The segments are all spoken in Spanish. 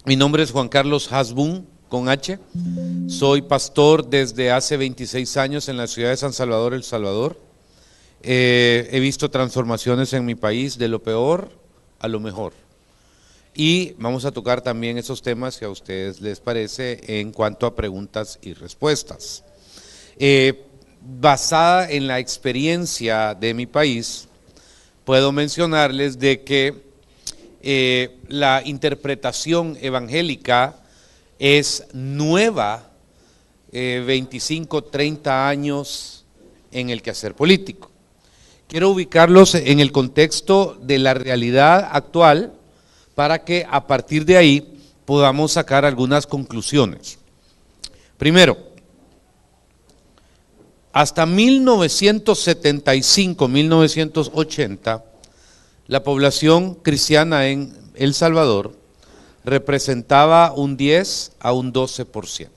Mi nombre es Juan Carlos Hasbun, con H. Soy pastor desde hace 26 años en la ciudad de San Salvador, El Salvador. He visto transformaciones en mi país de lo peor a lo mejor. Y vamos a tocar también esos temas que a ustedes les parece en cuanto a preguntas y respuestas. Basada en la experiencia de mi país, puedo mencionarles de que la interpretación evangélica es nueva, 25, 30 años en el quehacer político. Quiero ubicarlos en el contexto de la realidad actual para que a partir de ahí podamos sacar algunas conclusiones. Primero, hasta 1975, 1980, la población cristiana en El Salvador representaba un 10 a un 12%.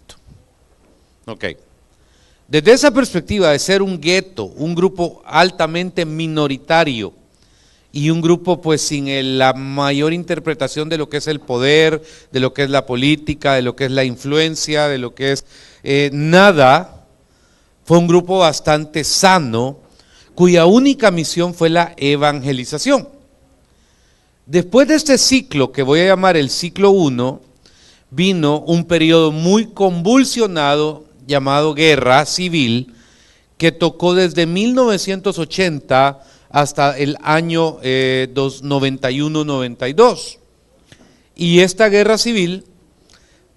Ok. Desde esa perspectiva de ser un gueto, un grupo altamente minoritario y un grupo pues sin la mayor interpretación de lo que es el poder, de lo que es la política, de lo que es la influencia, de lo que es nada, fue un grupo bastante sano, cuya única misión fue la evangelización. Después de este ciclo, que voy a llamar el ciclo 1, vino un periodo muy convulsionado llamado guerra civil, que tocó desde 1980 hasta el año 91-92. Y esta guerra civil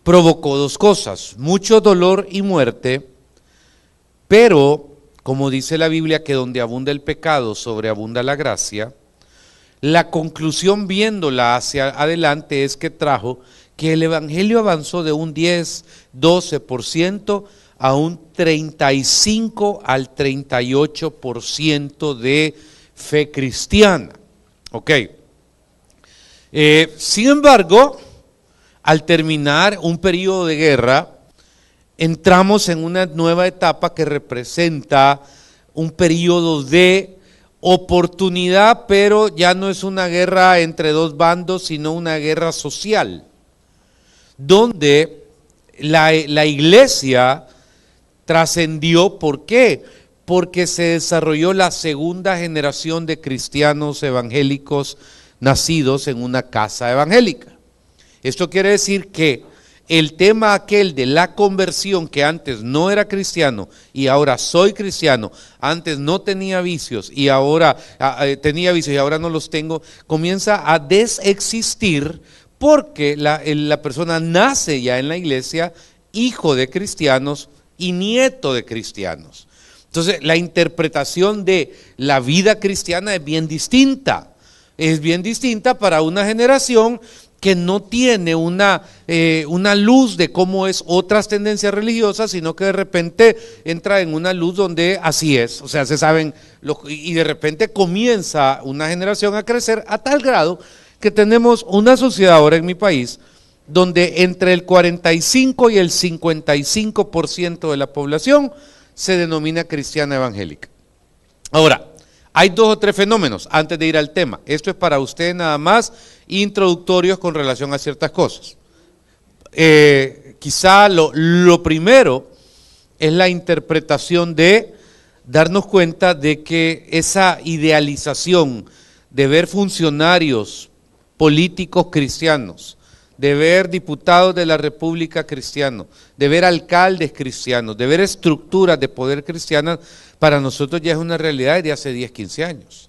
provocó dos cosas: mucho dolor y muerte, pero, como dice la Biblia, que donde abunda el pecado, sobreabunda la gracia. La conclusión viéndola hacia adelante es que trajo que el evangelio avanzó de un 10, 12% a un 35 al 38% de fe cristiana. Ok. Sin embargo, al terminar un periodo de guerra, entramos en una nueva etapa que representa un periodo de oportunidad, pero ya no es una guerra entre dos bandos, sino una guerra social, donde la iglesia trascendió. ¿Por qué? Porque se desarrolló la segunda generación de cristianos evangélicos nacidos en una casa evangélica. Esto quiere decir que el tema aquel de la conversión, que antes no era cristiano y ahora soy cristiano, antes no tenía vicios y ahora tenía vicios y ahora no los tengo, comienza a desexistir porque la persona nace ya en la iglesia, hijo de cristianos y nieto de cristianos. Entonces la interpretación de la vida cristiana es bien distinta. Es bien distinta para una generación que no tiene una luz de cómo es otras tendencias religiosas, sino que de repente entra en una luz donde así es, o sea, se saben, y de repente comienza una generación a crecer a tal grado que tenemos una sociedad ahora en mi país donde entre el 45 y el 55% de la población se denomina cristiana evangélica. Ahora, hay dos o tres fenómenos antes de ir al tema. Esto es para ustedes nada más introductorios con relación a ciertas cosas. Quizá lo primero es la interpretación de darnos cuenta de que esa idealización de ver funcionarios políticos cristianos, de ver diputados de la República cristianos, de ver alcaldes cristianos, de ver estructuras de poder cristianas, para nosotros ya es una realidad desde hace 10, 15 años.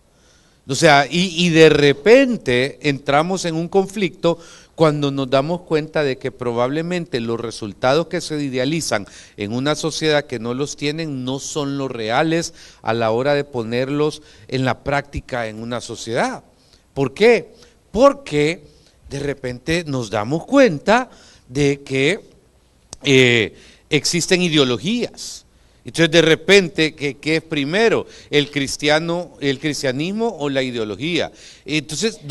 O sea, y de repente entramos en un conflicto cuando nos damos cuenta de que probablemente los resultados que se idealizan en una sociedad que no los tienen no son los reales a la hora de ponerlos en la práctica en una sociedad. ¿Por qué? Porque de repente nos damos cuenta de que existen ideologías. Entonces de repente, ¿qué es primero? ¿El cristianismo o la ideología? Entonces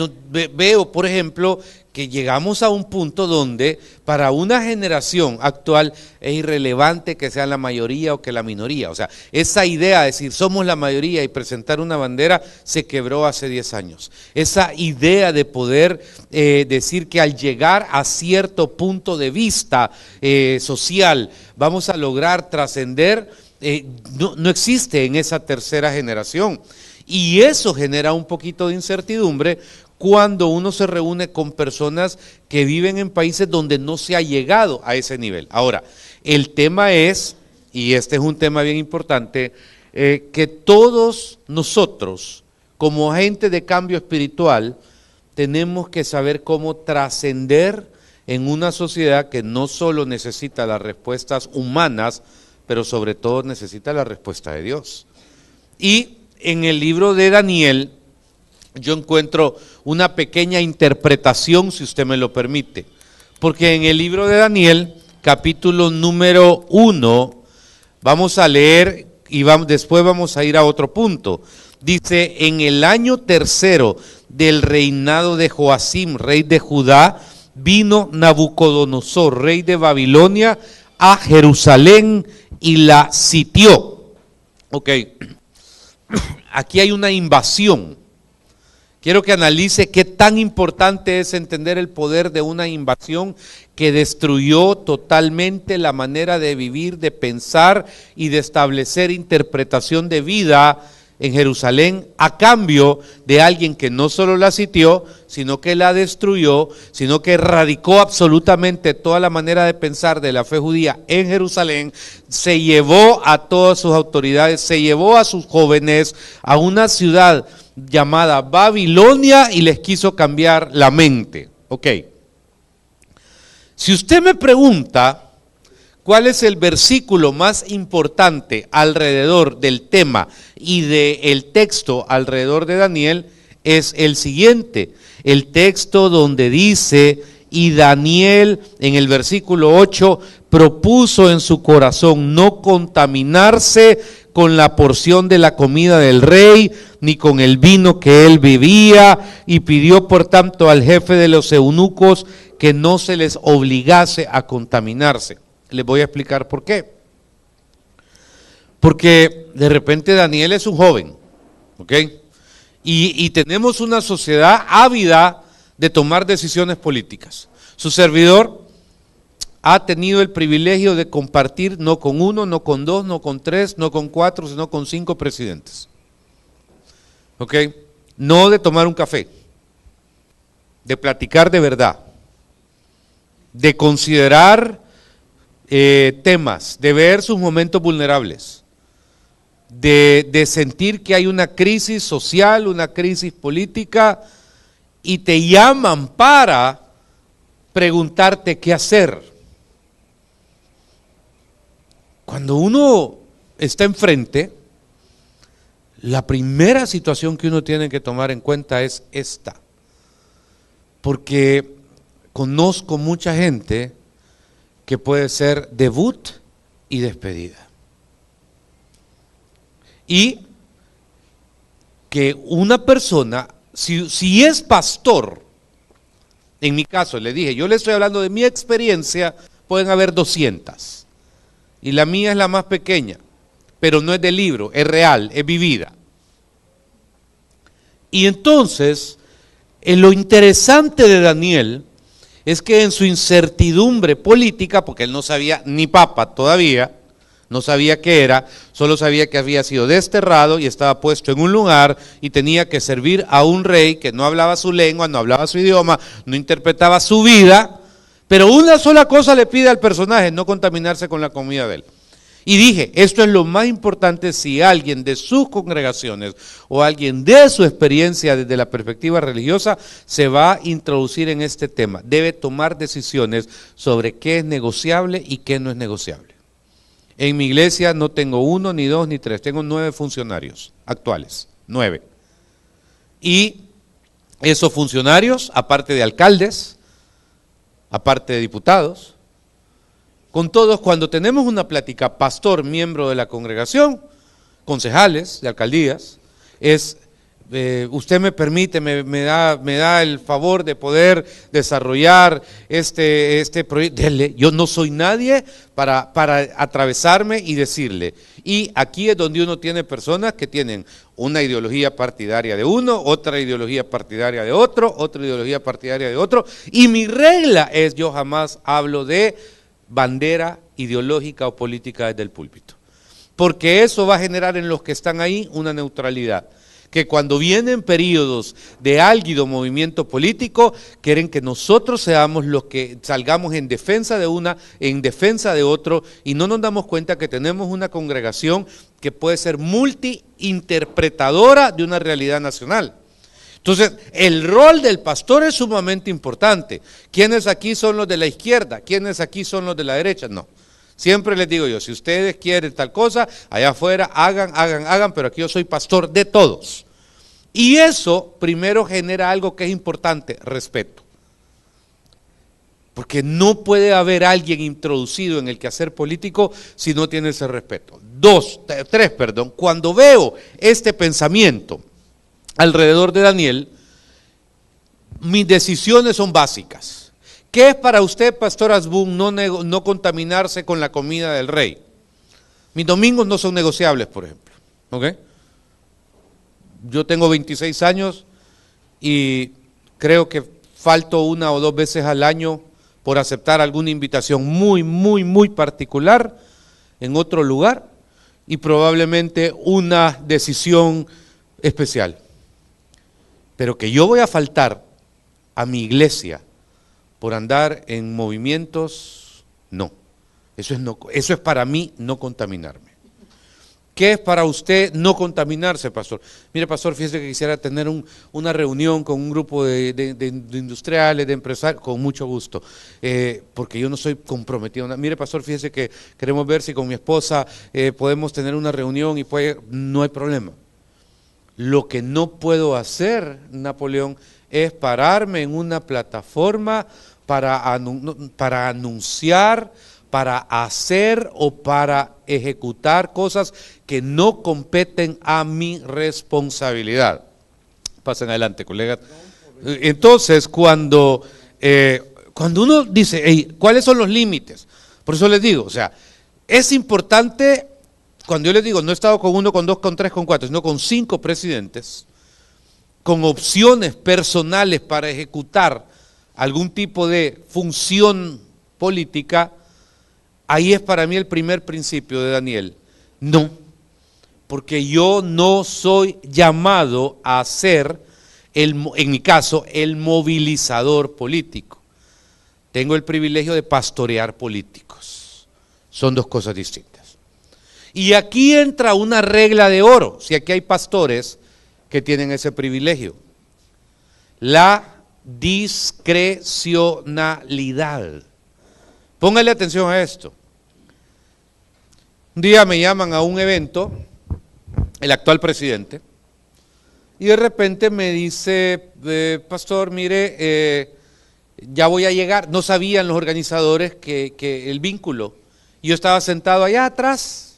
veo, por ejemplo, que llegamos a un punto donde para una generación actual es irrelevante que sea la mayoría o que la minoría. O sea, esa idea de decir somos la mayoría y presentar una bandera se quebró hace 10 años. Esa idea de poder decir que al llegar a cierto punto de vista social vamos a lograr trascender, no existe en esa tercera generación. Y eso genera un poquito de incertidumbre cuando uno se reúne con personas que viven en países donde no se ha llegado a ese nivel. Ahora, el tema es, y este es un tema bien importante, que todos nosotros, como agentes de cambio espiritual, tenemos que saber cómo trascender en una sociedad que no solo necesita las respuestas humanas, pero sobre todo necesita la respuesta de Dios. Y en el libro de Daniel, yo encuentro una pequeña interpretación, si usted me lo permite, porque en el libro de Daniel, capítulo número 1, vamos a leer y después vamos a ir a otro punto. Dice, en el año tercero del reinado de Joacim, rey de Judá, vino Nabucodonosor, rey de Babilonia, a Jerusalén y la sitió. Ok, aquí hay una invasión. Quiero que analice qué tan importante es entender el poder de una invasión que destruyó totalmente la manera de vivir, de pensar y de establecer interpretación de vida en Jerusalén a cambio de alguien que no solo la sitió, sino que la destruyó, sino que erradicó absolutamente toda la manera de pensar de la fe judía en Jerusalén, se llevó a todas sus autoridades, se llevó a sus jóvenes a una ciudad llamada Babilonia y les quiso cambiar la mente. Ok. Si usted me pregunta cuál es el versículo más importante alrededor del tema y del texto alrededor de Daniel, es el siguiente. El texto donde dice, y Daniel en el versículo 8 propuso en su corazón no contaminarse con la porción de la comida del rey, ni con el vino que él bebía, y pidió por tanto al jefe de los eunucos que no se les obligase a contaminarse. Les voy a explicar por qué. Porque de repente Daniel es un joven, ¿ok? Y tenemos una sociedad ávida de tomar decisiones políticas. Su servidor ha tenido el privilegio de compartir no con uno, no con dos, no con tres, no con cuatro, sino con 5 presidentes. ¿Ok? No de tomar un café, de platicar de verdad, de considerar temas, de ver sus momentos vulnerables, de sentir que hay una crisis social, una crisis política, y te llaman para preguntarte qué hacer. Cuando uno está enfrente, la primera situación que uno tiene que tomar en cuenta es esta, porque conozco mucha gente que puede ser debut y despedida. Y que una persona, si es pastor, en mi caso le dije, yo le estoy hablando de mi experiencia, pueden haber 200. Y la mía es la más pequeña, pero no es de libro, es real, es vivida. Y entonces, lo interesante de Daniel es que en su incertidumbre política, porque él no sabía ni papa todavía, no sabía qué era, solo sabía que había sido desterrado y estaba puesto en un lugar y tenía que servir a un rey que no hablaba su lengua, no hablaba su idioma, no interpretaba su vida, pero una sola cosa le pide al personaje, no contaminarse con la comida de él. Y dije, esto es lo más importante si alguien de sus congregaciones o alguien de su experiencia desde la perspectiva religiosa se va a introducir en este tema. Debe tomar decisiones sobre qué es negociable y qué no es negociable. En mi iglesia no tengo 1, ni 2, ni 3, tengo 9 funcionarios actuales, 9. Y esos funcionarios, aparte de alcaldes, aparte de diputados, con todos, cuando tenemos una plática, pastor, miembro de la congregación, concejales de alcaldías, es usted me permite, me da el favor de poder desarrollar este proyecto. Dele, yo no soy nadie para atravesarme y decirle. Y aquí es donde uno tiene personas que tienen una ideología partidaria de uno, otra ideología partidaria de otro, otra ideología partidaria de otro. Y mi regla es, yo jamás hablo de bandera ideológica o política desde el púlpito. Porque eso va a generar en los que están ahí una neutralidad. Que cuando vienen periodos de álgido movimiento político, quieren que nosotros seamos los que salgamos en defensa de una, en defensa de otro, y no nos damos cuenta que tenemos una congregación que puede ser multiinterpretadora de una realidad nacional. Entonces, el rol del pastor es sumamente importante. ¿Quiénes aquí son los de la izquierda? ¿Quiénes aquí son los de la derecha? No. Siempre les digo yo, si ustedes quieren tal cosa, allá afuera hagan, pero aquí yo soy pastor de todos. Y eso primero genera algo que es importante, respeto. Porque no puede haber alguien introducido en el quehacer político si no tiene ese respeto. Tres, cuando veo este pensamiento alrededor de Daniel, mis decisiones son básicas. ¿Qué es para usted, Pastor Asbun, no contaminarse con la comida del rey? Mis domingos no son negociables, por ejemplo. ¿Ok? Yo tengo 26 años y creo que falto 1 o 2 veces al año por aceptar alguna invitación muy particular en otro lugar y probablemente una decisión especial. Pero que yo voy a faltar a mi iglesia por andar en movimientos, no. Eso es para mí no contaminarme. ¿Qué es para usted no contaminarse, pastor? Mire, pastor, fíjese que quisiera tener una reunión con un grupo de industriales, de empresarios, con mucho gusto, porque yo no soy comprometido. Mire, pastor, fíjese que queremos ver si con mi esposa podemos tener una reunión y no hay problema. Lo que no puedo hacer, Napoleón, es pararme en una plataforma para anunciar, para hacer o para ejecutar cosas que no competen a mi responsabilidad. Pasen adelante, colegas. Entonces, cuando uno dice, hey, ¿cuáles son los límites? Por eso les digo, o sea, es importante, cuando yo les digo, no he estado con 1, con 2, con 3, con 4, sino con 5 presidentes, con opciones personales para ejecutar algún tipo de función política, ahí es para mí el primer principio de Daniel. No, porque yo no soy llamado a ser, en mi caso, el movilizador político. Tengo el privilegio de pastorear políticos. Son 2 cosas distintas. Y aquí entra una regla de oro, si aquí hay pastores que tienen ese privilegio. La discrecionalidad. Póngale atención a esto. Un día me llaman a un evento, el actual presidente, y de repente me dice, pastor, mire, ya voy a llegar. No sabían los organizadores que el vínculo. Yo estaba sentado allá atrás.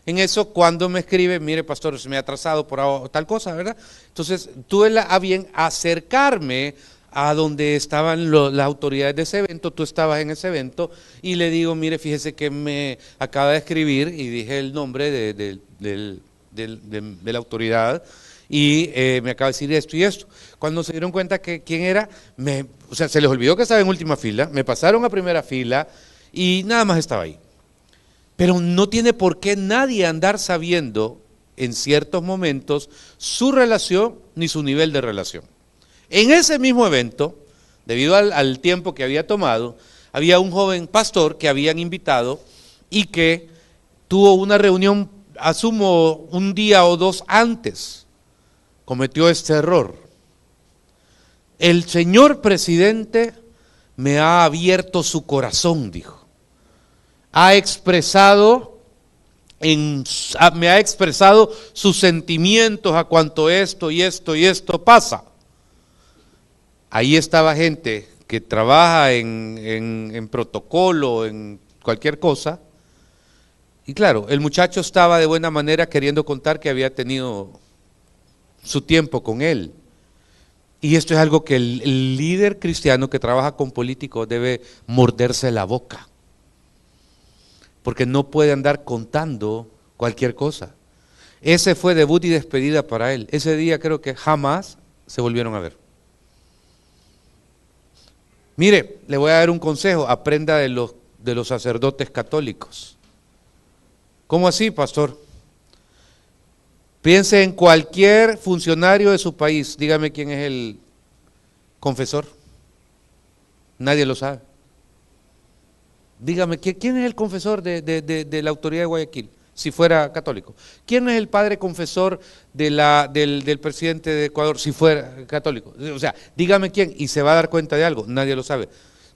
En eso, cuando me escribe, mire, pastor, se me ha atrasado por tal cosa, ¿verdad? Entonces, tuve a bien acercarme a donde estaban las autoridades de ese evento, tú estabas en ese evento, y le digo, mire, fíjese que me acaba de escribir, y dije el nombre de la autoridad, y me acaba de decir esto y esto. Cuando se dieron cuenta que quién era, o sea, se les olvidó que estaba en última fila, me pasaron a primera fila, y nada más estaba ahí. Pero no tiene por qué nadie andar sabiendo en ciertos momentos su relación ni su nivel de relación. En ese mismo evento, debido al tiempo que había tomado, había un joven pastor que habían invitado y que tuvo una reunión, asumo, 1 día o 2 antes, cometió este error. El señor presidente me ha abierto su corazón, dijo. Me ha expresado sus sentimientos a cuanto esto y esto pasa. Ahí estaba gente que trabaja en protocolo, en cualquier cosa, y claro, el muchacho estaba de buena manera queriendo contar que había tenido su tiempo con él. Y esto es algo que el líder cristiano que trabaja con políticos debe morderse la boca, porque no puede andar contando cualquier cosa. Ese fue debut y despedida para él. Ese día creo que jamás se volvieron a ver. Mire, le voy a dar un consejo, aprenda de los sacerdotes católicos. ¿Cómo así, pastor? Piense en cualquier funcionario de su país, dígame quién es el confesor. Nadie lo sabe. Dígame, ¿quién es el confesor de la autoridad de Guayaquil, si fuera católico? ¿Quién es el padre confesor del presidente de Ecuador, si fuera católico? O sea, dígame quién, y se va a dar cuenta de algo, nadie lo sabe.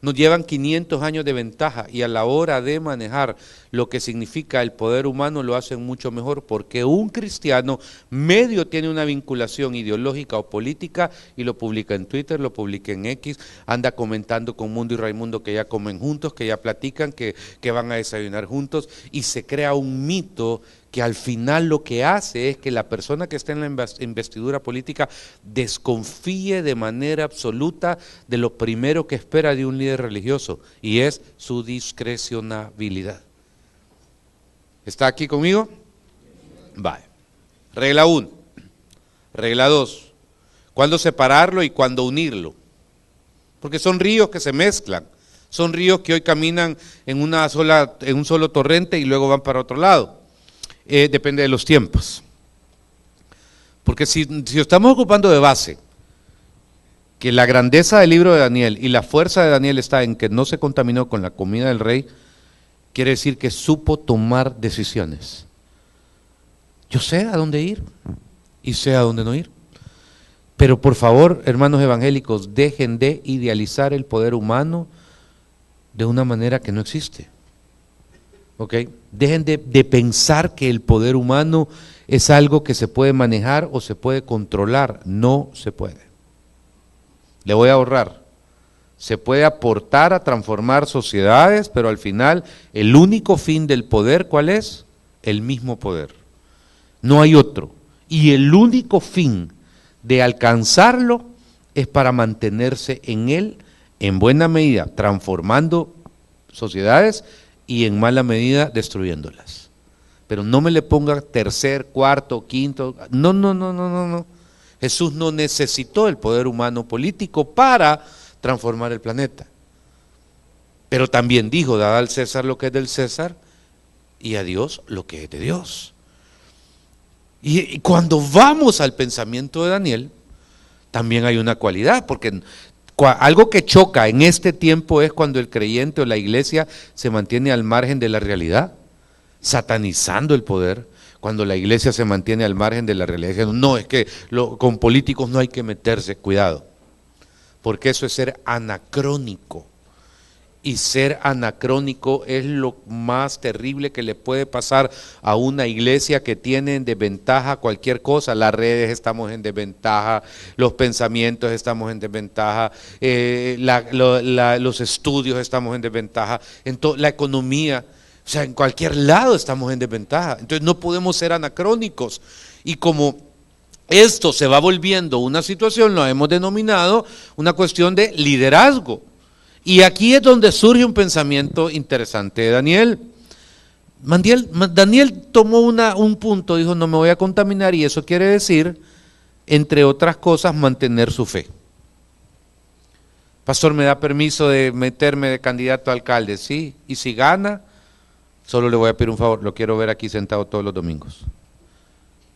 Nos llevan 500 años de ventaja y a la hora de manejar lo que significa el poder humano lo hacen mucho mejor, porque un cristiano medio tiene una vinculación ideológica o política y lo publica en Twitter, lo publica en X, anda comentando con Mundo y Raimundo que ya comen juntos, que ya platican, que van a desayunar juntos, y se crea un mito que al final lo que hace es que la persona que está en la investidura política desconfíe de manera absoluta de lo primero que espera de un líder religioso, y es su discrecionabilidad. ¿Está aquí conmigo? Vale. Regla 1. Regla 2. ¿Cuándo separarlo y cuándo unirlo? Porque son ríos que se mezclan. Son ríos que hoy caminan en un solo torrente y luego van para otro lado. Depende de los tiempos. Porque si estamos ocupando de base que la grandeza del libro de Daniel y la fuerza de Daniel está en que no se contaminó con la comida del rey, quiere decir que supo tomar decisiones. Yo sé a dónde ir y sé a dónde no ir. Pero por favor, hermanos evangélicos, dejen de idealizar el poder humano de una manera que no existe. ¿Ok? Dejen de pensar que el poder humano es algo que se puede manejar o se puede controlar. No se puede. Le voy a ahorrar. Se puede aportar a transformar sociedades, pero al final el único fin del poder, ¿cuál es? El mismo poder. No hay otro. Y el único fin de alcanzarlo es para mantenerse en él, en buena medida, transformando sociedades y en mala medida destruyéndolas. Pero no me le ponga tercer, cuarto, quinto, no. Jesús no necesitó el poder humano político para transformar el planeta. Pero también dijo, dad al César lo que es del César y a Dios lo que es de Dios. Y cuando vamos al pensamiento de Daniel, también hay una cualidad, porque algo que choca en este tiempo es cuando el creyente o la iglesia se mantiene al margen de la realidad, satanizando el poder. Cuando la iglesia se mantiene al margen de la realidad, diciendo, no, es que con políticos no hay que meterse, cuidado, porque eso es ser anacrónico. Y ser anacrónico es lo más terrible que le puede pasar a una iglesia que tiene en desventaja cualquier cosa. Las redes estamos en desventaja, los pensamientos estamos en desventaja, los estudios estamos en desventaja, la economía, o sea, en cualquier lado estamos en desventaja. Entonces no podemos ser anacrónicos. Y como esto se va volviendo una situación, lo hemos denominado una cuestión de liderazgo. Y aquí es donde surge un pensamiento interesante de Daniel. Daniel tomó un punto, dijo, no me voy a contaminar, y eso quiere decir, entre otras cosas, mantener su fe. Pastor, ¿me da permiso de meterme de candidato a alcalde? Sí, y si gana, solo le voy a pedir un favor, lo quiero ver aquí sentado todos los domingos.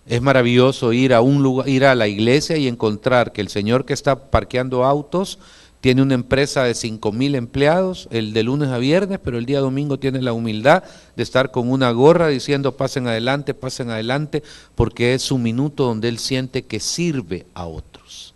Es maravilloso ir a un lugar, ir a la iglesia y encontrar que el señor que está parqueando autos tiene una empresa de 5,000 empleados, el de lunes a viernes, pero el día domingo tiene la humildad de estar con una gorra diciendo pasen adelante, porque es su minuto donde él siente que sirve a otros.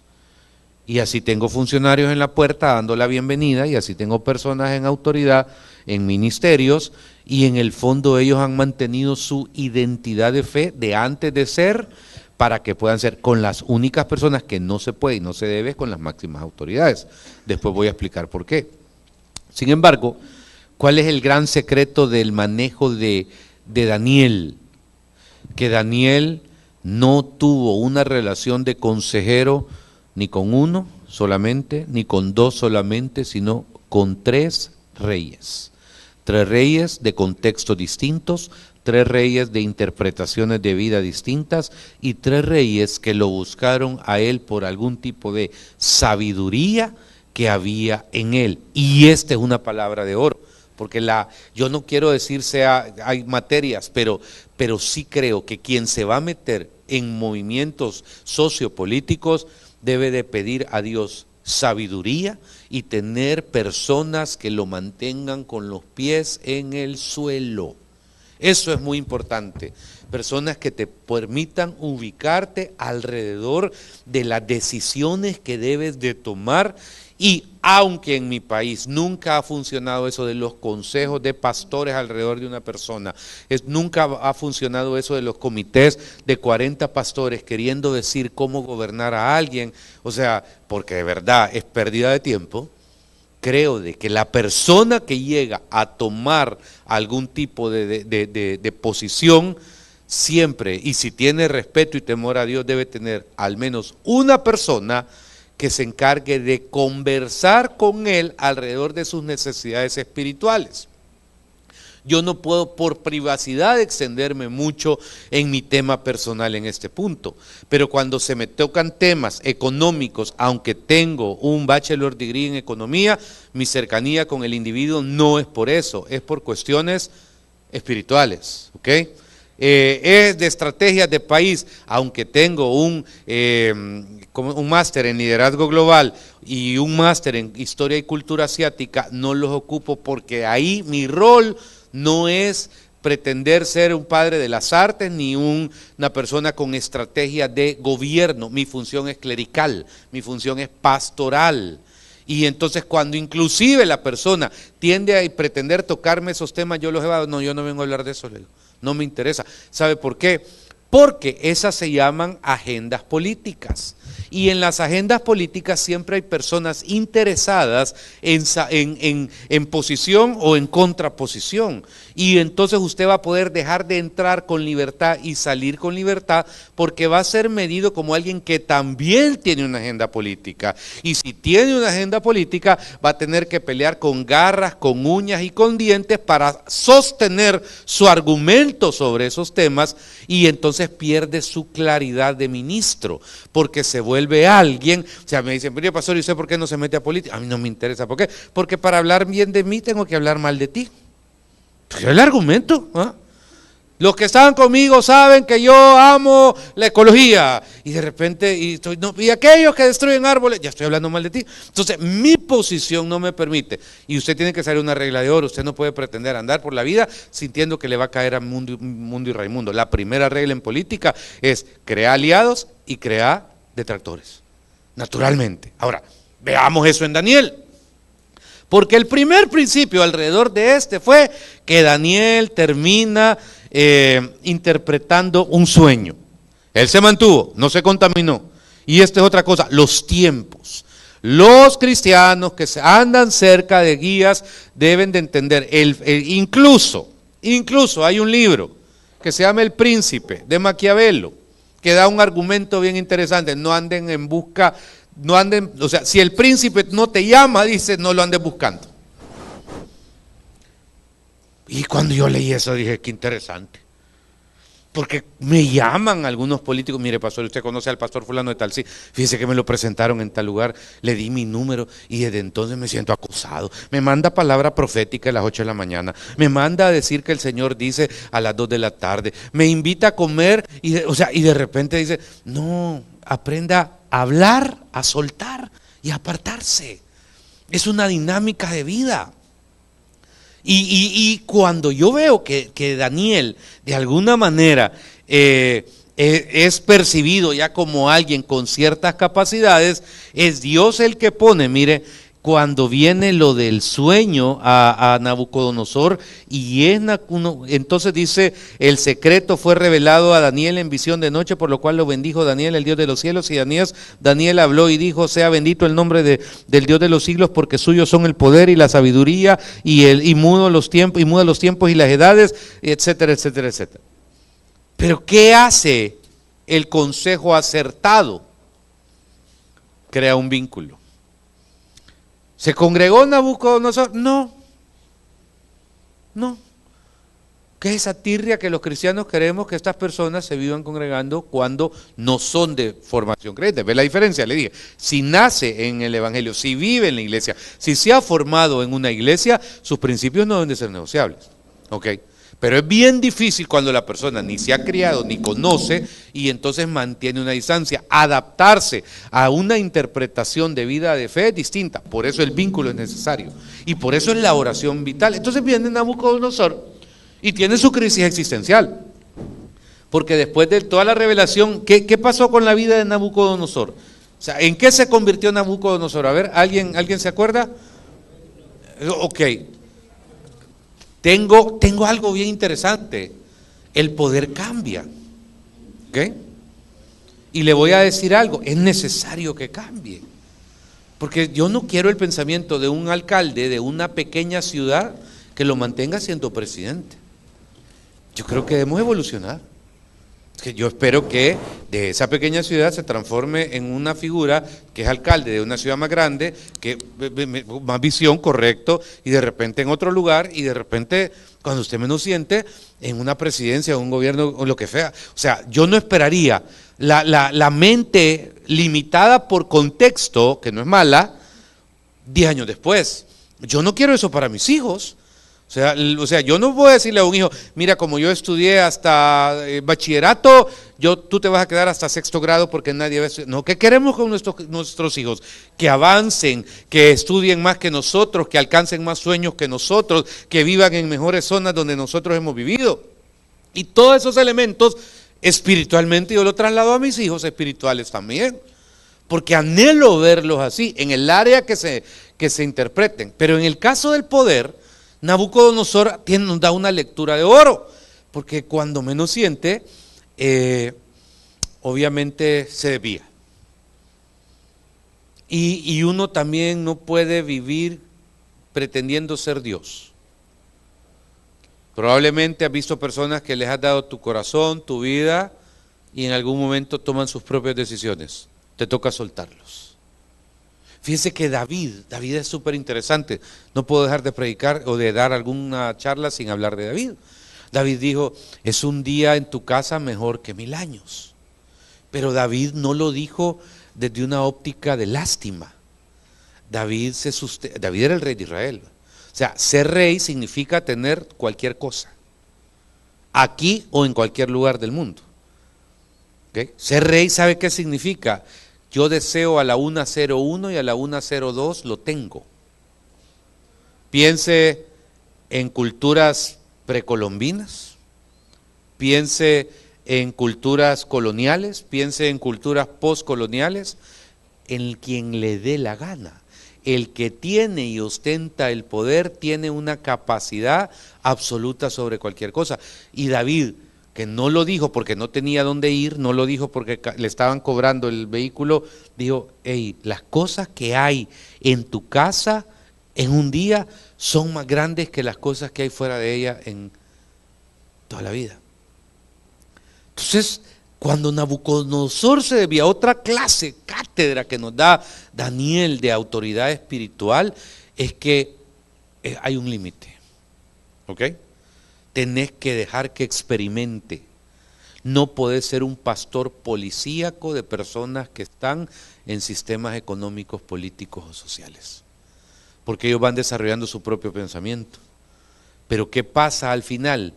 Y así tengo funcionarios en la puerta dando la bienvenida, y así tengo personas en autoridad, en ministerios, y en el fondo ellos han mantenido su identidad de fe de antes de ser, para que puedan ser con las únicas personas que no se puede y no se debe, con las máximas autoridades. Después voy a explicar por qué. Sin embargo, ¿cuál es el gran secreto del manejo de Daniel? Que Daniel no tuvo una relación de consejero ni con uno solamente, ni con dos solamente, sino con tres reyes. Tres reyes de contextos distintos, tres reyes de interpretaciones de vida distintas y tres reyes que lo buscaron a él por algún tipo de sabiduría que había en él. Y esta es una palabra de oro, porque yo no quiero decir hay materias, pero sí creo que quien se va a meter en movimientos sociopolíticos debe de pedir a Dios sabiduría y tener personas que lo mantengan con los pies en el suelo. Eso es muy importante. Personas que te permitan ubicarte alrededor de las decisiones que debes de tomar. Y aunque en mi país nunca ha funcionado eso de los consejos de pastores alrededor de una persona, nunca ha funcionado eso de los comités de 40 pastores queriendo decir cómo gobernar a alguien, o sea, porque de verdad es pérdida de tiempo. Creo de que la persona que llega a tomar algún tipo de posición, siempre, y si tiene respeto y temor a Dios, debe tener al menos una persona que se encargue de conversar con él alrededor de sus necesidades espirituales. Yo no puedo por privacidad extenderme mucho en mi tema personal en este punto, pero cuando se me tocan temas económicos, aunque tengo un bachelor degree en economía, mi cercanía con el individuo no es por eso, es por cuestiones espirituales, ¿ok? Es de estrategias de país, aunque tengo un máster en liderazgo global y un máster en historia y cultura asiática, no los ocupo porque ahí mi rol no es pretender ser un padre de las artes ni una persona con estrategia de gobierno. Mi función es clerical, mi función es pastoral. Y entonces cuando inclusive la persona tiende a pretender tocarme esos temas, yo los he dado, no, yo no vengo a hablar de eso, le digo, no me interesa. ¿Sabe por qué? Porque esas se llaman agendas políticas. Y en las agendas políticas siempre hay personas interesadas en posición o en contraposición. Y entonces usted va a poder dejar de entrar con libertad y salir con libertad porque va a ser medido como alguien que también tiene una agenda política. Y si tiene una agenda política va a tener que pelear con garras, con uñas y con dientes para sostener su argumento sobre esos temas y entonces pierde su claridad de ministro porque se vuelve alguien, o sea, me dicen, pero pastor, ¿y usted por qué no se mete a política? A mí no me interesa, ¿por qué? Porque para hablar bien de mí tengo que hablar mal de ti. Pues el argumento, ¿ah? Los que estaban conmigo saben que yo amo la ecología y de repente, y aquellos que destruyen árboles, ya estoy hablando mal de ti. Entonces mi posición no me permite y usted tiene que saber una regla de oro, usted no puede pretender andar por la vida sintiendo que le va a caer a mundo y Raimundo. La primera regla en política es crear aliados y crear detractores, naturalmente. Ahora, veamos eso en Daniel. Porque el primer principio alrededor de este fue que Daniel termina interpretando un sueño. Él se mantuvo, no se contaminó. Y esta es otra cosa, los tiempos. Los cristianos que andan cerca de guías deben de entender, incluso hay un libro que se llama El Príncipe de Maquiavelo, que da un argumento bien interesante, no anden en busca. O sea, si el príncipe no te llama, dice, no lo andes buscando. Y cuando yo leí eso dije, qué interesante. Porque me llaman algunos políticos, mire pastor, usted conoce al pastor fulano de tal, sí, fíjese que me lo presentaron en tal lugar, le di mi número y desde entonces me siento acosado. Me manda palabra profética a las 8 de la mañana, me manda a decir que el Señor dice a las 2 de la tarde, me invita a comer y de repente dice, no, aprenda a hablar, a soltar y a apartarse. Es una dinámica de vida. Y cuando yo veo que Daniel de alguna manera es percibido ya como alguien con ciertas capacidades, es Dios el que pone, mire, cuando viene lo del sueño a Nabucodonosor y entonces dice, el secreto fue revelado a Daniel en visión de noche, por lo cual lo bendijo Daniel, el Dios de los cielos, y Daniel habló y dijo, sea bendito el nombre del Dios de los siglos, porque suyos son el poder y la sabiduría, y muda los tiempos y las edades, etcétera, etcétera, etcétera. Pero ¿qué hace el consejo acertado crea un vínculo. ¿Se congregó Nabucodonosor? No. ¿Qué es esa tirria que los cristianos queremos que estas personas se vivan congregando cuando no son de formación creyente? ¿Ve la diferencia? Le dije, si nace en el evangelio, si vive en la iglesia, si se ha formado en una iglesia, sus principios no deben de ser negociables. ¿Ok? Pero es bien difícil cuando la persona ni se ha criado ni conoce y entonces mantiene una distancia. Adaptarse a una interpretación de vida de fe es distinta. Por eso el vínculo es necesario. Y por eso es la oración vital. Entonces viene Nabucodonosor y tiene su crisis existencial. Porque después de toda la revelación, ¿qué pasó con la vida de Nabucodonosor? O sea, ¿en qué se convirtió Nabucodonosor? A ver, ¿alguien se acuerda? Ok. Tengo algo bien interesante. El poder cambia. ¿Ok? Y le voy a decir algo, es necesario que cambie. Porque yo no quiero el pensamiento de un alcalde de una pequeña ciudad que lo mantenga siendo presidente. Yo creo que debemos evolucionar. Yo espero que de esa pequeña ciudad se transforme en una figura que es alcalde de una ciudad más grande, que más visión, correcto, y de repente en otro lugar, y de repente, cuando usted menos siente, en una presidencia o un gobierno o lo que sea. O sea, yo no esperaría la mente limitada por contexto, que no es mala, 10 años después. Yo no quiero eso para mis hijos. O sea, yo no voy a decirle a un hijo, mira, como yo estudié hasta bachillerato, tú te vas a quedar hasta sexto grado porque nadie ve. No, ¿qué queremos con nuestros hijos? Que avancen, que estudien más que nosotros, que alcancen más sueños que nosotros, que vivan en mejores zonas donde nosotros hemos vivido. Y todos esos elementos, espiritualmente, yo lo traslado a mis hijos espirituales también. Porque anhelo verlos así, en el área que se interpreten. Pero en el caso del poder, Nabucodonosor nos da una lectura de oro, porque cuando menos siente, obviamente se desvía. Y uno también no puede vivir pretendiendo ser Dios. Probablemente has visto personas que les has dado tu corazón, tu vida, y en algún momento toman sus propias decisiones. Te toca soltarlos. Fíjense que David es súper interesante. No puedo dejar de predicar o de dar alguna charla sin hablar de David. David dijo, es un día en tu casa mejor que 1000 años. Pero David no lo dijo desde una óptica de lástima. David era el rey de Israel. O sea, ser rey significa tener cualquier cosa, aquí o en cualquier lugar del mundo. ¿Okay? Ser rey, ¿sabe qué significa? Yo deseo a la 1:01 y a la 1:02 lo tengo. Piense en culturas precolombinas, piense en culturas coloniales, piense en culturas postcoloniales, en quien le dé la gana. El que tiene y ostenta el poder tiene una capacidad absoluta sobre cualquier cosa. Y David, que no lo dijo porque no tenía dónde ir, no lo dijo porque le estaban cobrando el vehículo, dijo, hey, las cosas que hay en tu casa en un día son más grandes que las cosas que hay fuera de ella en toda la vida. Entonces, cuando Nabucodonosor se desvía, otra clase, cátedra que nos da Daniel de autoridad espiritual, es que hay un límite, ¿ok? Tenés que dejar que experimente. No podés ser un pastor policíaco de personas que están en sistemas económicos, políticos o sociales, porque ellos van desarrollando su propio pensamiento. Pero ¿qué pasa al final?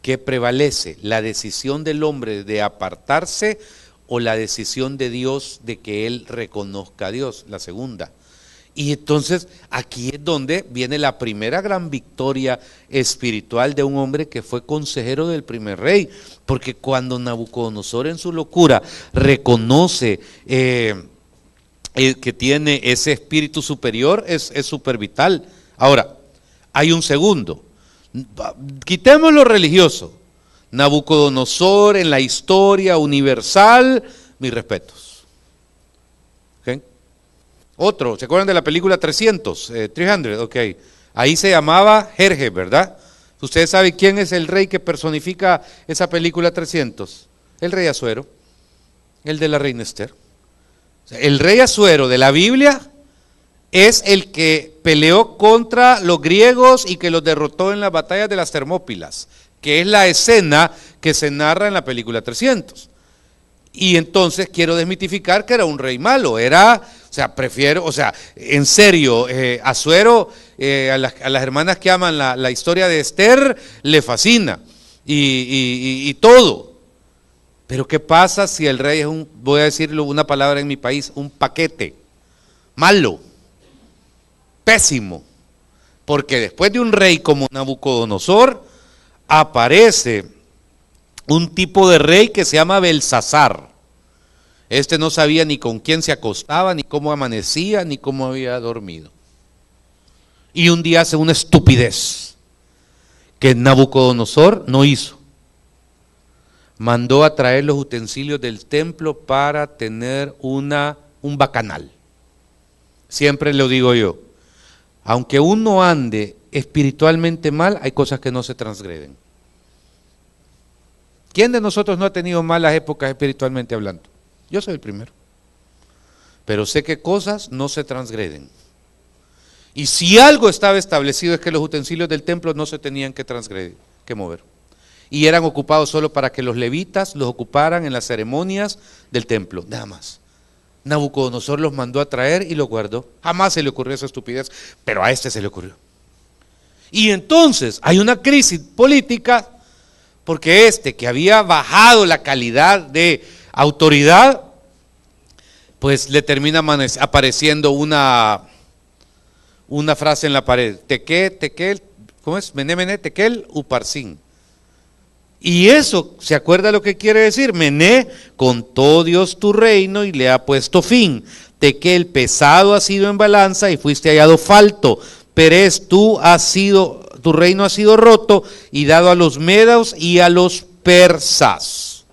¿Qué prevalece? ¿La decisión del hombre de apartarse o la decisión de Dios de que él reconozca a Dios? La segunda. Y entonces aquí es donde viene la primera gran victoria espiritual de un hombre que fue consejero del primer rey, porque cuando Nabucodonosor en su locura reconoce que tiene ese espíritu superior, es súper vital. Ahora, hay un segundo, quitemos lo religioso. Nabucodonosor en la historia universal, mis respetos. Otro, ¿se acuerdan de la película 300? Ok. Ahí se llamaba Jerjes, ¿verdad? ¿Ustedes saben quién es el rey que personifica esa película 300? El rey Asuero. El de la reina Esther. O sea, el rey Asuero de la Biblia es el que peleó contra los griegos y que los derrotó en las batallas de las Termópilas, que es la escena que se narra en la película 300. Y entonces quiero desmitificar que era un rey malo, en serio, Asuero, a las hermanas que aman la historia de Esther, le fascina, y todo. Pero ¿qué pasa si el rey es voy a decirlo una palabra en mi país, un paquete, malo, pésimo? Porque después de un rey como Nabucodonosor, aparece un tipo de rey que se llama Belsasar. Este no sabía ni con quién se acostaba, ni cómo amanecía, ni cómo había dormido. Y un día hace una estupidez que Nabucodonosor no hizo. Mandó a traer los utensilios del templo para tener un bacanal. Siempre lo digo yo, aunque uno ande espiritualmente mal, hay cosas que no se transgreden. ¿Quién de nosotros no ha tenido malas épocas espiritualmente hablando? Yo soy el primero. Pero sé que cosas no se transgreden. Y si algo estaba establecido es que los utensilios del templo no se tenían que transgredir, que mover. Y eran ocupados solo para que los levitas los ocuparan en las ceremonias del templo, nada más. Nabucodonosor los mandó a traer y los guardó. Jamás se le ocurrió esa estupidez, pero a este se le ocurrió. Y entonces hay una crisis política porque que había bajado la calidad de autoridad, pues le termina apareciendo una frase en la pared: Tekel, ¿cómo es? Mené, mené, Tekel, Uparsin. Y eso, ¿se acuerda lo que quiere decir? Mené contó Dios tu reino y le ha puesto fin. Tekel, pesado ha sido en balanza y fuiste hallado falto. Perez, tu reino ha sido roto y dado a los medos y a los persas.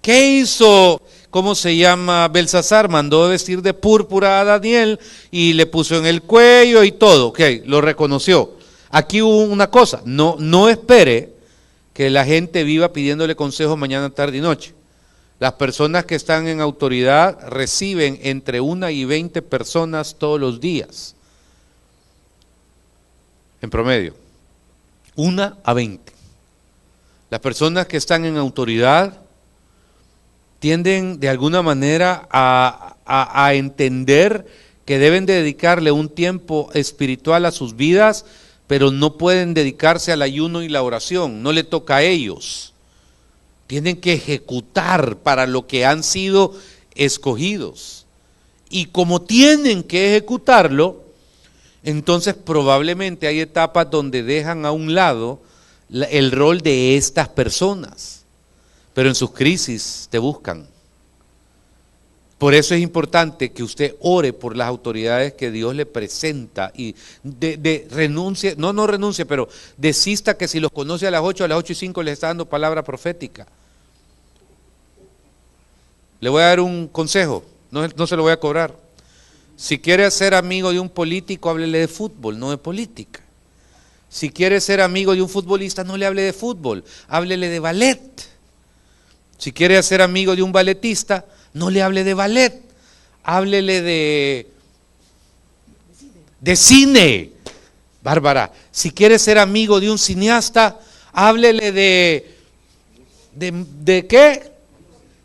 ¿Qué hizo? ¿Cómo se llama? Belsasar mandó vestir de púrpura a Daniel y le puso en el cuello y todo. Ok, lo reconoció. Aquí hubo una cosa, no espere que la gente viva pidiéndole consejos mañana, tarde y noche. Las personas que están en autoridad reciben entre 1 y 20 personas todos los días. En promedio, 1 a 20. Las personas que están en autoridad tienden de alguna manera a entender que deben de dedicarle un tiempo espiritual a sus vidas, pero no pueden dedicarse al ayuno y la oración, no le toca a ellos. Tienen que ejecutar para lo que han sido escogidos. Y como tienen que ejecutarlo, entonces probablemente hay etapas donde dejan a un lado el rol de estas personas, pero en sus crisis te buscan. Por eso es importante que usted ore por las autoridades que Dios le presenta y renuncie, no renuncie, pero desista que si los conoce a las 8:05 les está dando palabra profética. Le voy a dar un consejo, no se lo voy a cobrar. Si quiere ser amigo de un político, háblele de fútbol, no de política. Si quiere ser amigo de un futbolista, no le hable de fútbol, háblele de ballet. Si quiere ser amigo de un balletista, no le hable de ballet, háblele de cine. Bárbara, si quiere ser amigo de un cineasta, háblele ¿de qué?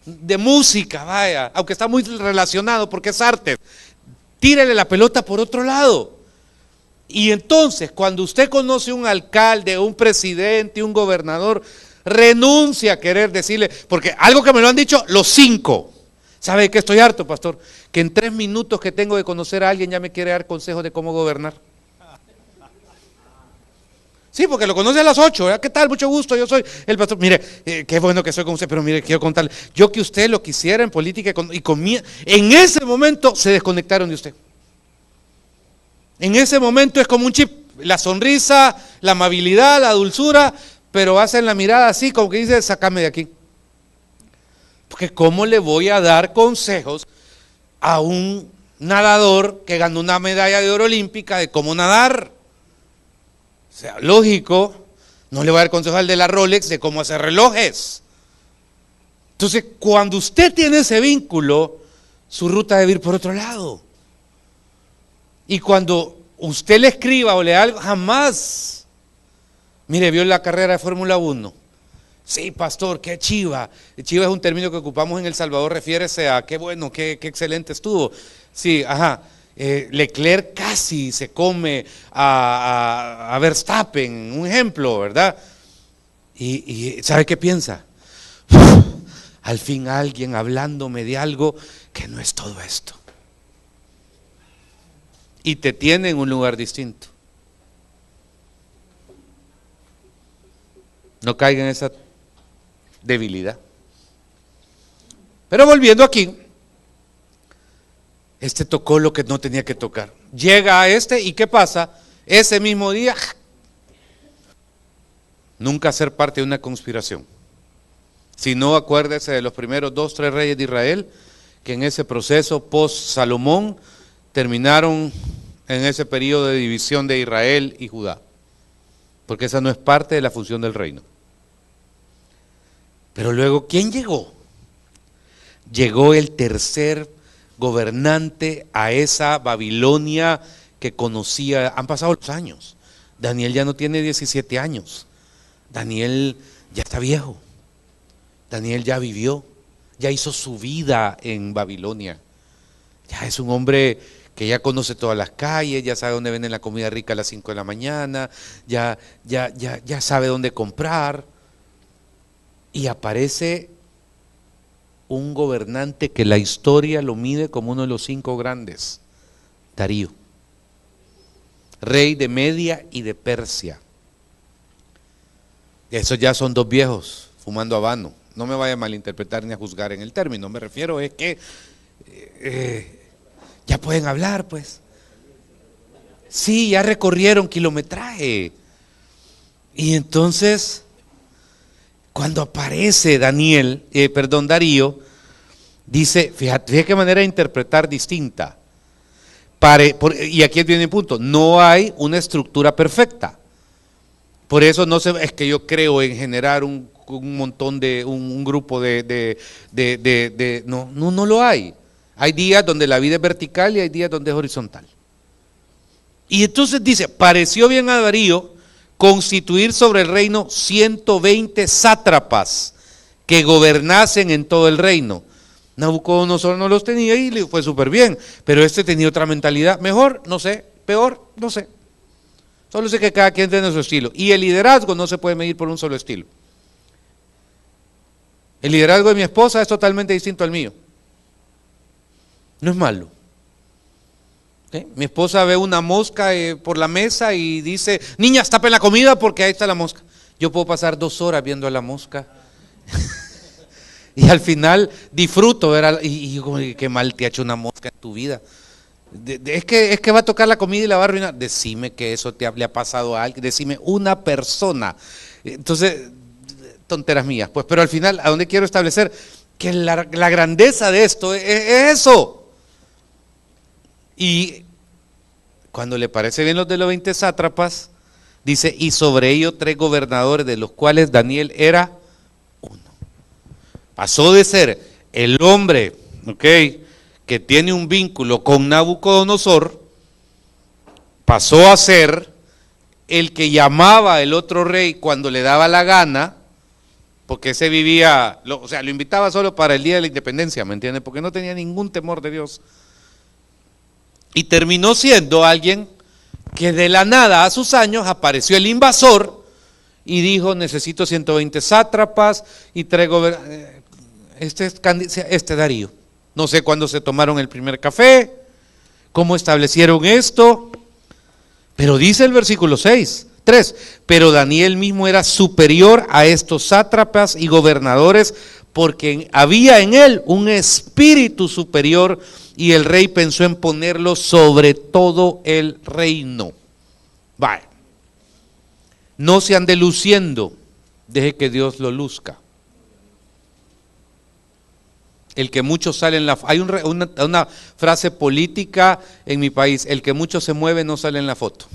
De música, vaya, aunque está muy relacionado porque es arte. Tírele la pelota por otro lado. Y entonces, cuando usted conoce un alcalde, un presidente, un gobernador, renuncia a querer decirle, porque algo que me lo han dicho los 5. ¿Sabe de qué estoy harto, pastor? Que en 3 minutos que tengo de conocer a alguien ya me quiere dar consejos de cómo gobernar. Sí, porque lo conoce a las 8, ¿verdad? ¿Qué tal? Mucho gusto, yo soy el pastor. Mire, qué bueno que soy con usted, pero mire, quiero contarle, yo que usted lo quisiera en política y conmigo, en ese momento se desconectaron de usted. En ese momento es como un chip, la sonrisa, la amabilidad, la dulzura, pero hacen la mirada así, como que dice, sácame de aquí. Porque ¿cómo le voy a dar consejos a un nadador que ganó una medalla de oro olímpica de cómo nadar? O sea, lógico, no le voy a dar consejos al de la Rolex de cómo hacer relojes. Entonces, cuando usted tiene ese vínculo, su ruta debe ir por otro lado. Y cuando usted le escriba o le algo, jamás, mire, vio la carrera de Fórmula 1. Sí, pastor, qué chiva. Chiva es un término que ocupamos en El Salvador, refiérese a qué bueno, qué excelente estuvo. Sí, ajá. Leclerc casi se come a Verstappen, un ejemplo, ¿verdad? Y ¿sabe qué piensa? Al fin alguien hablándome de algo que no es todo esto. Y te tiene en un lugar distinto. No caiga en esa debilidad. Pero volviendo aquí, este tocó lo que no tenía que tocar. Llega a este y ¿qué pasa? Ese mismo día, nunca ser parte de una conspiración. Si no, acuérdese de los primeros 2, 3 reyes de Israel, que en ese proceso post-Salomón terminaron en ese periodo de división de Israel y Judá. Porque esa no es parte de la función del reino. Pero luego, ¿quién llegó? Llegó el tercer gobernante a esa Babilonia que conocía. Han pasado los años. Daniel ya no tiene 17 años. Daniel ya está viejo. Daniel ya vivió, ya hizo su vida en Babilonia. Ya es un hombre que ya conoce todas las calles, ya sabe dónde venden la comida rica a las 5 de la mañana, ya sabe dónde comprar. Y aparece un gobernante que la historia lo mide como uno de los 5 grandes, Darío, rey de Media y de Persia. Esos ya son 2 viejos fumando habano. No me vaya a malinterpretar ni a juzgar en el término, me refiero es que ya pueden hablar, pues. Sí, ya recorrieron kilometraje. Y entonces, cuando aparece Darío, dice, fíjate qué manera de interpretar distinta. Y aquí viene el punto, no hay una estructura perfecta. Por eso es que yo creo en generar un montón de, un grupo no lo hay. Hay días donde la vida es vertical y hay días donde es horizontal. Y entonces dice, pareció bien a Darío constituir sobre el reino 120 sátrapas que gobernasen en todo el reino. Nabucodonosor no los tenía y le fue súper bien, pero este tenía otra mentalidad, mejor, no sé, peor, no sé. Solo sé que cada quien tiene su estilo. Y el liderazgo no se puede medir por un solo estilo. El liderazgo de mi esposa es totalmente distinto al mío. No es malo. ¿Sí? Mi esposa ve una mosca por la mesa y dice, niñas, tapen la comida porque ahí está la mosca. Yo puedo pasar 2 horas viendo a la mosca. Y al final disfruto ver y qué mal te ha hecho una mosca en tu vida. Es que va a tocar la comida y la va a arruinar. Decime que eso le ha pasado a alguien. Decime una persona. Entonces, tonteras mías. Pues, pero al final, ¿a dónde quiero establecer? Que la grandeza de esto es eso. Y cuando le parece bien los de los 20 sátrapas, dice, y sobre ellos 3 gobernadores, de los cuales Daniel era uno. Pasó de ser el hombre, que tiene un vínculo con Nabucodonosor, pasó a ser el que llamaba al otro rey cuando le daba la gana, porque ese vivía, lo invitaba solo para el día de la independencia, ¿me entiendes? Porque no tenía ningún temor de Dios. Y terminó siendo alguien que de la nada a sus años apareció el invasor y dijo, necesito 120 sátrapas y 3 gobernadores. Este Darío. No sé cuándo se tomaron el primer café, cómo establecieron esto, pero dice el versículo 3, pero Daniel mismo era superior a estos sátrapas y gobernadores porque había en él un espíritu superior y el rey pensó en ponerlo sobre todo el reino. Vaya, no se ande luciendo, deje que Dios lo luzca. El que mucho sale en la... Hay una frase política en mi país, el que mucho se mueve no sale en la foto.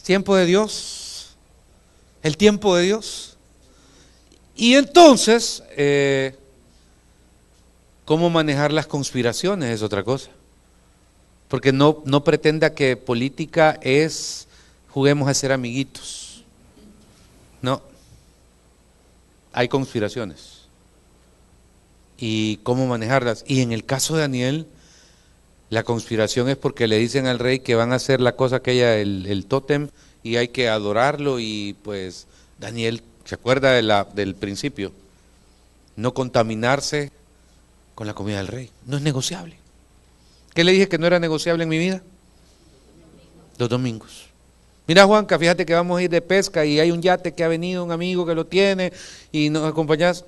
Tiempo de Dios. el tiempo de Dios. Y entonces, ¿cómo manejar las conspiraciones? Es otra cosa. Porque no pretenda que política es juguemos a ser amiguitos. No, hay conspiraciones. ¿Y cómo manejarlas? Y en el caso de Daniel, la conspiración es porque le dicen al rey que van a hacer la cosa aquella, el tótem, y hay que adorarlo, y pues Daniel se acuerda del principio, no contaminarse con la comida del rey, no es negociable. ¿Qué le dije que no era negociable en mi vida? Los domingos. Mira, Juanca, fíjate que vamos a ir de pesca y hay un yate que ha venido, un amigo que lo tiene y nos acompañás.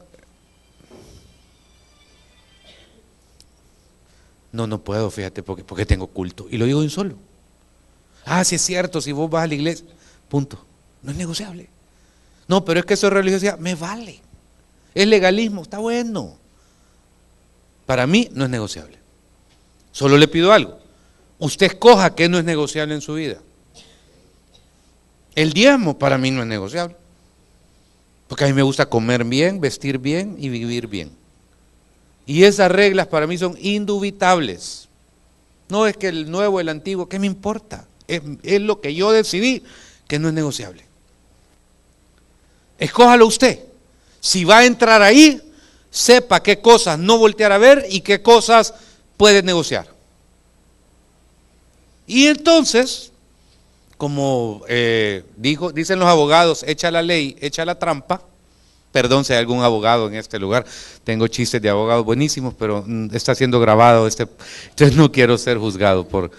No puedo, fíjate, porque tengo culto. Y lo digo de un solo. Ah, sí es cierto, si vos vas a la iglesia, punto. No es negociable. No, pero es que eso es religiosidad, me vale. Es legalismo, está bueno. Para mí no es negociable. Solo le pido algo. Usted escoja qué no es negociable en su vida. El diezmo para mí no es negociable. Porque a mí me gusta comer bien, vestir bien y vivir bien. Y esas reglas para mí son indubitables. No es que el nuevo, el antiguo, ¿qué me importa? Es lo que yo decidí que no es negociable. Escójalo usted. Si va a entrar ahí, sepa qué cosas no voltear a ver y qué cosas puede negociar. Y entonces, como dicen los abogados, echa la ley, echa la trampa. Perdón si hay algún abogado en este lugar, tengo chistes de abogados buenísimos, pero está siendo grabado, entonces no quiero ser juzgado por...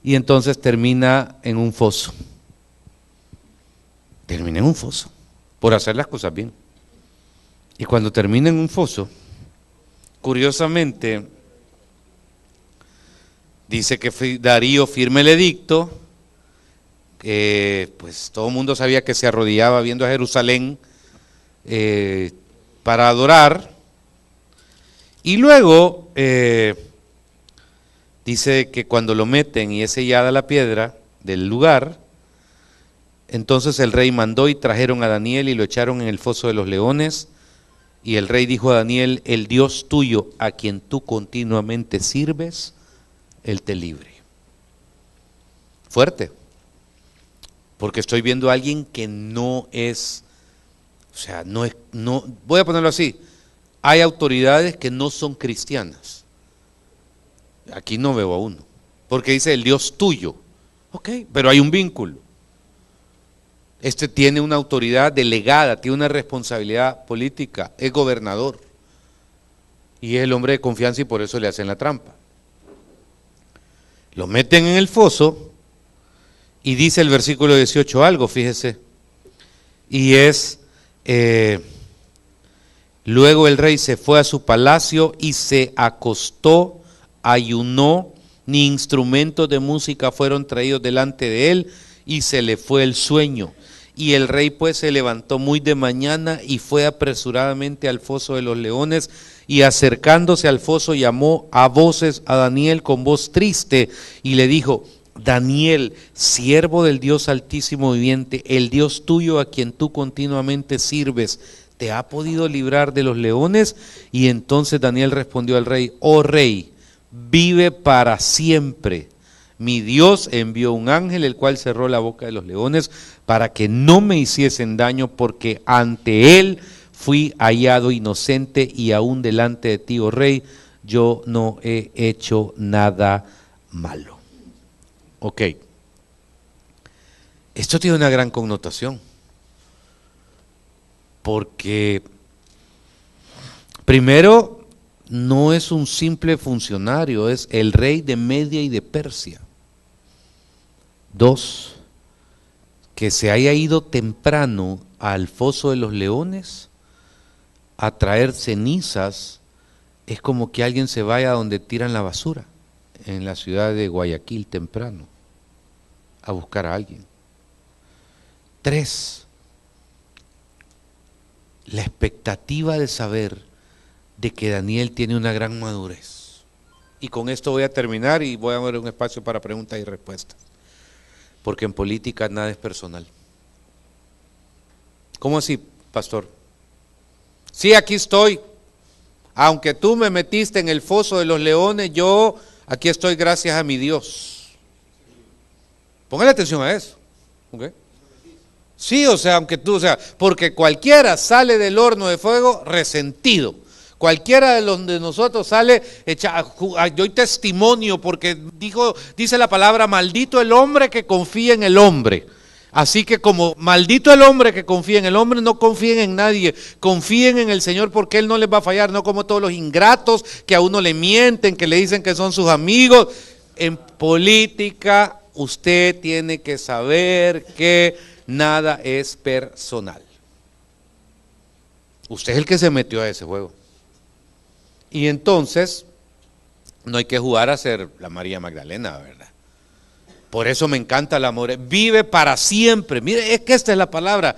Y entonces termina en un foso. Termina en un foso, por hacer las cosas bien. Y cuando termina en un foso, curiosamente, dice que Darío firma el edicto, pues todo el mundo sabía que se arrodillaba viendo a Jerusalén, para adorar, y luego dice que cuando lo meten y es sellada la piedra del lugar, entonces el rey mandó y trajeron a Daniel y lo echaron en el foso de los leones, y el rey dijo a Daniel: el Dios tuyo a quien tú continuamente sirves, él te libre. Fuerte, porque estoy viendo a alguien que no es, o sea, no, voy a ponerlo así, hay autoridades que no son cristianas. Aquí no veo a uno, porque dice el Dios tuyo, ok, pero hay un vínculo. Este tiene una autoridad delegada, tiene una responsabilidad política, es gobernador, y es el hombre de confianza y por eso le hacen la trampa. Lo meten en el foso y dice el versículo 18 algo, fíjese, y es... luego el rey se fue a su palacio y se acostó, ayunó, ni instrumentos de música fueron traídos delante de él, y se le fue el sueño. Y el rey pues se levantó muy de mañana y fue apresuradamente al foso de los leones, y acercándose al foso llamó a voces a Daniel con voz triste y le dijo: Daniel, siervo del Dios altísimo viviente, el Dios tuyo a quien tú continuamente sirves, ¿te ha podido librar de los leones? Y entonces Daniel respondió al rey: oh rey, vive para siempre. Mi Dios envió un ángel, el cual cerró la boca de los leones para que no me hiciesen daño, porque ante él fui hallado inocente, y aún delante de ti, oh rey, yo no he hecho nada malo. Ok, esto tiene una gran connotación, porque primero no es un simple funcionario, es el rey de Media y de Persia. Dos, que se haya ido temprano al foso de los leones a traer cenizas, es como que alguien se vaya a donde tiran la basura, en la ciudad de Guayaquil temprano, a buscar a alguien. Tres, la expectativa de saber de que Daniel tiene una gran madurez. Y con esto voy a terminar y voy a abrir un espacio para preguntas y respuestas, porque en política nada es personal. ¿Cómo así, pastor? Sí, aquí estoy. Aunque tú me metiste en el foso de los leones, yo aquí estoy gracias a mi Dios. Póngale atención a eso. ¿Okay? Sí, o sea, aunque tú, o sea, porque cualquiera sale del horno de fuego resentido. Cualquiera de los de nosotros sale, doy testimonio porque dice la palabra, maldito el hombre que confía en el hombre. Así que como maldito el hombre que confía en el hombre, no confíen en nadie, confíen en el Señor porque Él no les va a fallar, no como todos los ingratos que a uno le mienten, que le dicen que son sus amigos. En política usted tiene que saber que nada es personal. Usted es el que se metió a ese juego. Y entonces, no hay que jugar a ser la María Magdalena, ¿verdad? Por eso me encanta el amor. Vive para siempre. Mire, es que esta es la palabra.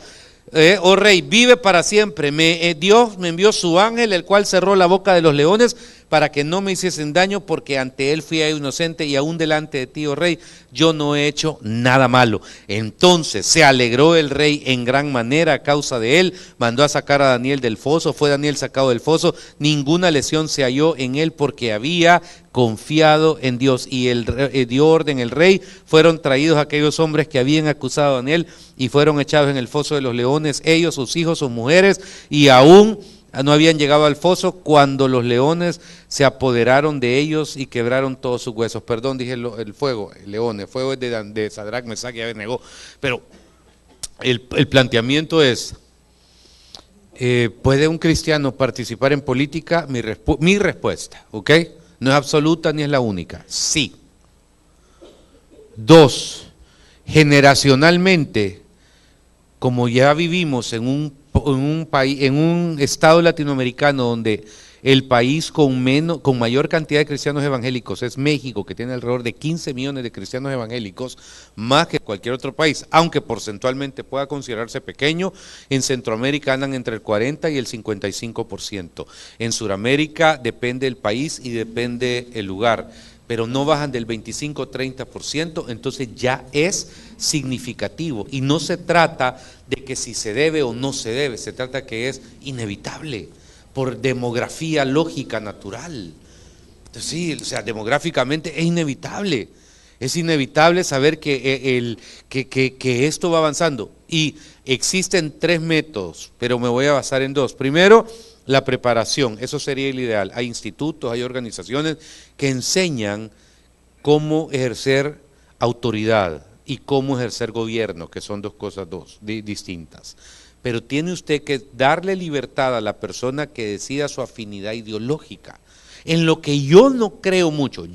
Oh rey, vive para siempre. Dios me envió su ángel, el cual cerró la boca de los leones para que no me hiciesen daño, porque ante él fui inocente y aún delante de ti, oh rey, yo no he hecho nada malo. Entonces se alegró el rey en gran manera a causa de él, mandó a sacar a Daniel del foso, fue Daniel sacado del foso, ninguna lesión se halló en él porque había confiado en Dios. Y dio orden el rey, fueron traídos aquellos hombres que habían acusado a Daniel y fueron echados en el foso de los leones, ellos, sus hijos, sus mujeres, y aún no habían llegado al foso cuando los leones se apoderaron de ellos y quebraron todos sus huesos. Perdón, dije el fuego, el león, el fuego es de Sadrach, Mesach y Abednego. Pero el planteamiento es, ¿puede un cristiano participar en política? Mi respuesta, ¿ok? No es absoluta ni es la única. Sí. 2, generacionalmente, como ya vivimos en un país, en un estado latinoamericano donde el país con mayor cantidad de cristianos evangélicos es México, que tiene alrededor de 15 millones de cristianos evangélicos, más que cualquier otro país, aunque porcentualmente pueda considerarse pequeño. En Centroamérica andan entre el 40 y el 55%. En Sudamérica depende el país y depende el lugar, pero no bajan del 25-30%, entonces ya es significativo. Y no se trata de que si se debe o no se debe, se trata que es inevitable, por demografía lógica natural. Entonces, sí, o sea, demográficamente es inevitable. Es inevitable saber que esto va avanzando. Y existen 3 métodos, pero me voy a basar en 2. Primero, la preparación, eso sería el ideal. Hay institutos, hay organizaciones que enseñan cómo ejercer autoridad y cómo ejercer gobierno, que son 2 cosas distintas. Pero tiene usted que darle libertad a la persona que decida su afinidad ideológica. En lo que yo no creo mucho,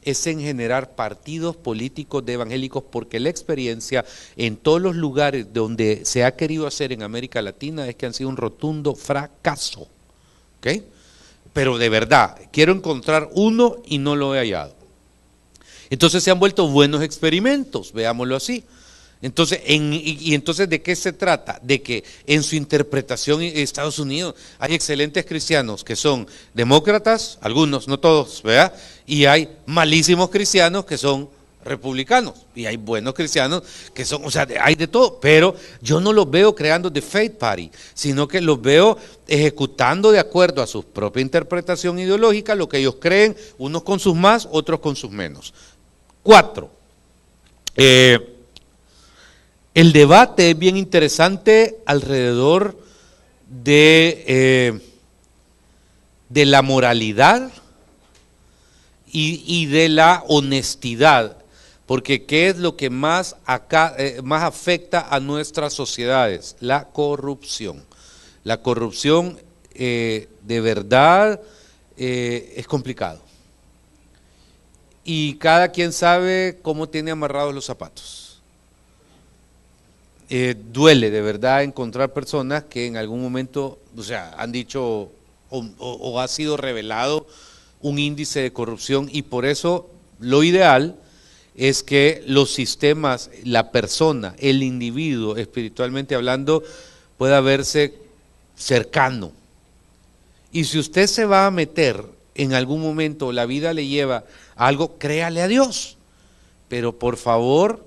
es en generar partidos políticos de evangélicos, porque la experiencia en todos los lugares donde se ha querido hacer en América Latina es que han sido un rotundo fracaso. ¿Okay? Pero de verdad, quiero encontrar uno y no lo he hallado. Entonces se han vuelto buenos experimentos, veámoslo así. Entonces, entonces, ¿de qué se trata? De que en su interpretación en Estados Unidos hay excelentes cristianos que son demócratas, algunos, no todos, ¿verdad? Y hay malísimos cristianos que son republicanos, y hay buenos cristianos que son, o sea, hay de todo, pero yo no los veo creando the faith party, sino que los veo ejecutando de acuerdo a su propia interpretación ideológica lo que ellos creen, unos con sus más, otros con sus menos. 4. El debate es bien interesante alrededor de la moralidad y de la honestidad, porque ¿qué es lo que más afecta a nuestras sociedades? La corrupción. La corrupción de verdad es complicado. Y cada quien sabe cómo tiene amarrados los zapatos. Duele de verdad encontrar personas que en algún momento, o sea, han dicho o ha sido revelado un índice de corrupción, y por eso lo ideal es que los sistemas, la persona, el individuo, espiritualmente hablando, pueda verse cercano. Y si usted se va a meter en algún momento, la vida le lleva a algo, créale a Dios, pero por favor,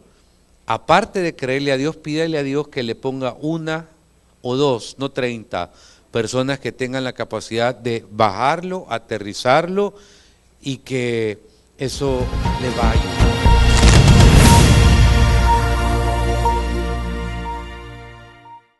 aparte de creerle a Dios, pídale a Dios que le ponga una o dos, no 30 personas que tengan la capacidad de bajarlo, aterrizarlo y que eso le va a ayudar.